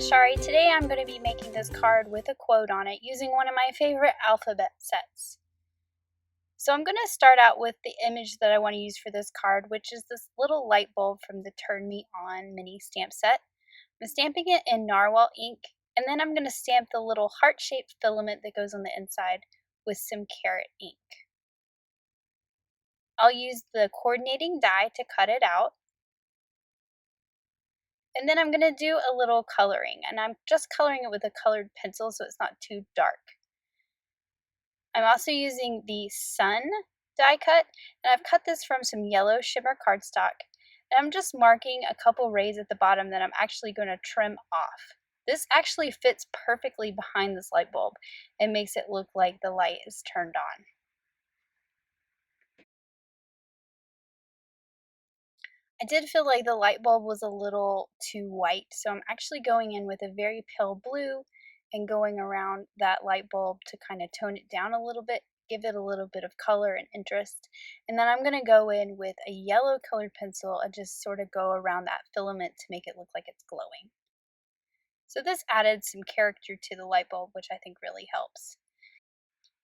Shari. Today I'm going to be making this card with a quote on it using one of my favorite alphabet sets. So I'm going to start out with the image that I want to use for this card, which is this little light bulb from the Turn Me On mini stamp set. I'm stamping it in Narwhal ink, and then I'm going to stamp the little heart-shaped filament that goes on the inside with some carrot ink. I'll use the coordinating die to cut it out. And then I'm going to do a little coloring, and I'm just coloring it with a colored pencil so it's not too dark. I'm also using the sun die cut, and I've cut this from some yellow shimmer cardstock, and I'm just marking a couple rays at the bottom that I'm actually going to trim off. This actually fits perfectly behind this light bulb and makes it look like the light is turned on. I did feel like the light bulb was a little too white, so I'm actually going in with a very pale blue and going around that light bulb to kind of tone it down a little bit, give it a little bit of color and interest. And then I'm going to go in with a yellow colored pencil and just sort of go around that filament to make it look like it's glowing. So this added some character to the light bulb, which I think really helps.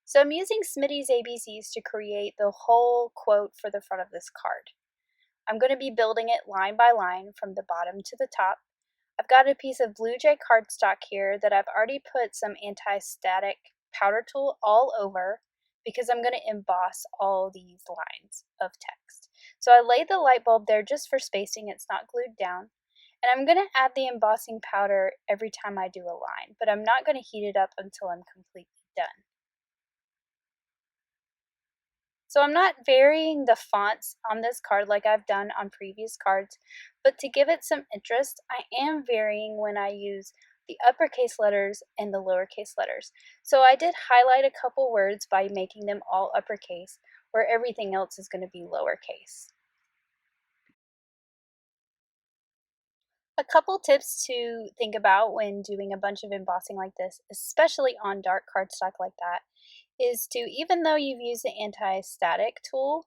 So I'm using Smitty's ABCs to create the whole quote for the front of this card. I'm going to be building it line by line from the bottom to the top. I've got a piece of blue Jay Cardstock here that I've already put some anti-static powder tool all over because I'm going to emboss all these lines of text. So I laid the light bulb there just for spacing, it's not glued down. And I'm going to add the embossing powder every time I do a line, but I'm not going to heat it up until I'm completely done. So I'm not varying the fonts on this card like I've done on previous cards, but to give it some interest, I am varying when I use the uppercase letters and the lowercase letters. So I did highlight a couple words by making them all uppercase, where everything else is going to be lowercase. A couple tips to think about when doing a bunch of embossing like this, especially on dark cardstock like that, is to, even though you've used the anti-static tool,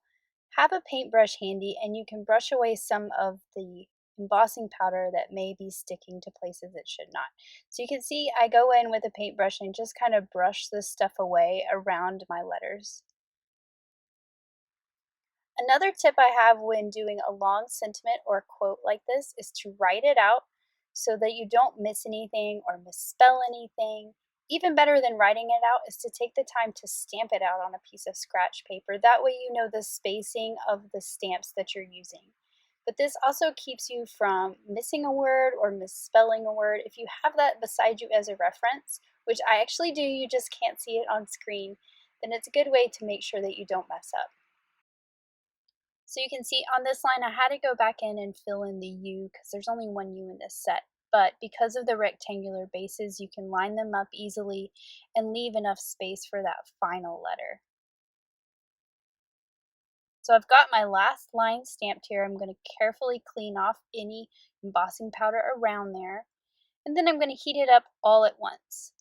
have a paintbrush handy and you can brush away some of the embossing powder that may be sticking to places it should not. So you can see I go in with a paintbrush and just kind of brush this stuff away around my letters. Another tip I have when doing a long sentiment or quote like this is to write it out so that you don't miss anything or misspell anything. Even better than writing it out is to take the time to stamp it out on a piece of scratch paper. That way you know the spacing of the stamps that you're using. But this also keeps you from missing a word or misspelling a word. If you have that beside you as a reference, which I actually do, you just can't see it on screen, then it's a good way to make sure that you don't mess up. So you can see on this line I had to go back in and fill in the U because there's only one U in this set. But because of the rectangular bases, you can line them up easily and leave enough space for that final letter. So I've got my last line stamped here. I'm going to carefully clean off any embossing powder around there. And then I'm going to heat it up all at once.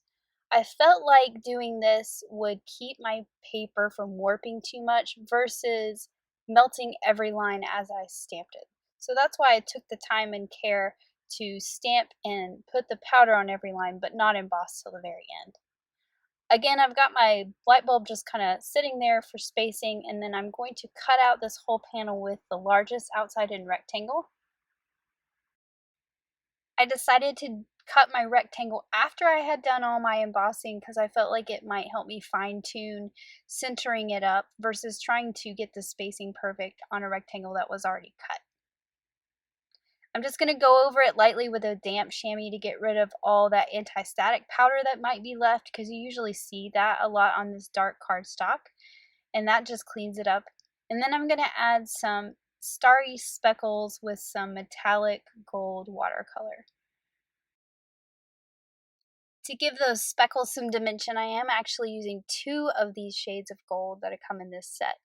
I felt like doing this would keep my paper from warping too much versus melting every line as I stamped it. So that's why I took the time and care to stamp and put the powder on every line, but not emboss till the very end. Again, I've got my light bulb just kind of sitting there for spacing, and then I'm going to cut out this whole panel with the largest outside in rectangle. I decided to cut my rectangle after I had done all my embossing because I felt like it might help me fine-tune centering it up versus trying to get the spacing perfect on a rectangle that was already cut. I'm just going to go over it lightly with a damp chamois to get rid of all that anti-static powder that might be left because you usually see that a lot on this dark cardstock, and that just cleans it up. And then I'm going to add some starry speckles with some metallic gold watercolor. To give those speckles some dimension, I am actually using 2 of these shades of gold that come in this set.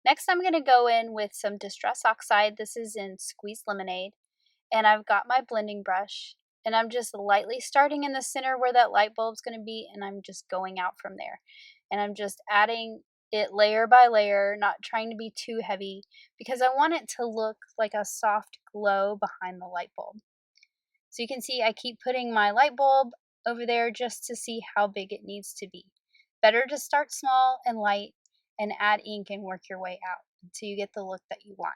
Next, I'm going to go in with some Distress Oxide. This is in Squeezed Lemonade. And I've got my blending brush. And I'm just lightly starting in the center where that light bulb's going to be. And I'm just going out from there. And I'm just adding it layer by layer, not trying to be too heavy, because I want it to look like a soft glow behind the light bulb. So you can see I keep putting my light bulb over there just to see how big it needs to be. Better to start small and light and add ink and work your way out until you get the look that you want.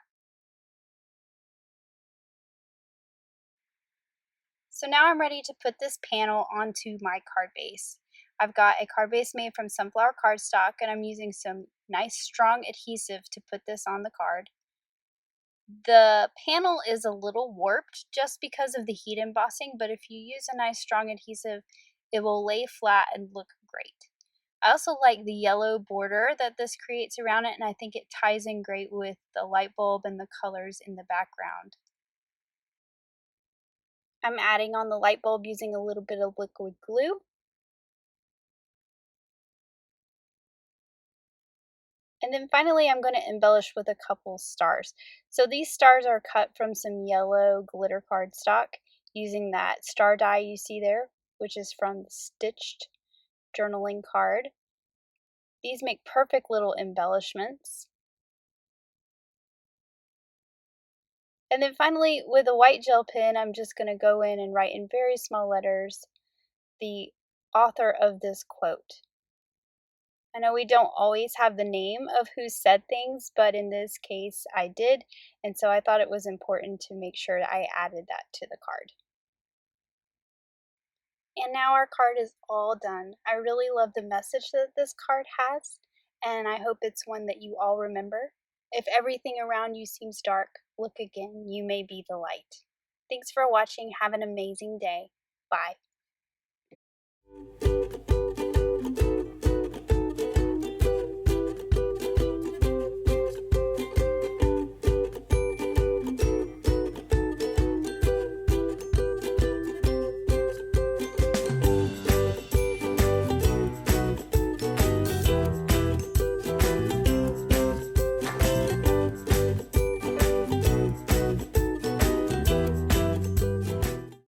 So now I'm ready to put this panel onto my card base. I've got a card base made from sunflower cardstock and I'm using some nice strong adhesive to put this on the card. The panel is a little warped just because of the heat embossing, but if you use a nice strong adhesive, it will lay flat and look great. I also like the yellow border that this creates around it, and I think it ties in great with the light bulb and the colors in the background. I'm adding on the light bulb using a little bit of liquid glue. And then finally, I'm going to embellish with a couple stars. So these stars are cut from some yellow glitter cardstock using that star die you see there, which is from the stitched journaling card. These make perfect little embellishments. And then finally, with a white gel pen, I'm just going to go in and write in very small letters the author of this quote. I know we don't always have the name of who said things, but in this case I did, and so I thought it was important to make sure I added that to the card. And now our card is all done. I really love the message that this card has, and I hope it's one that you all remember. If everything around you seems dark, look again, you may be the light. Thanks for watching. Have an amazing day. Bye.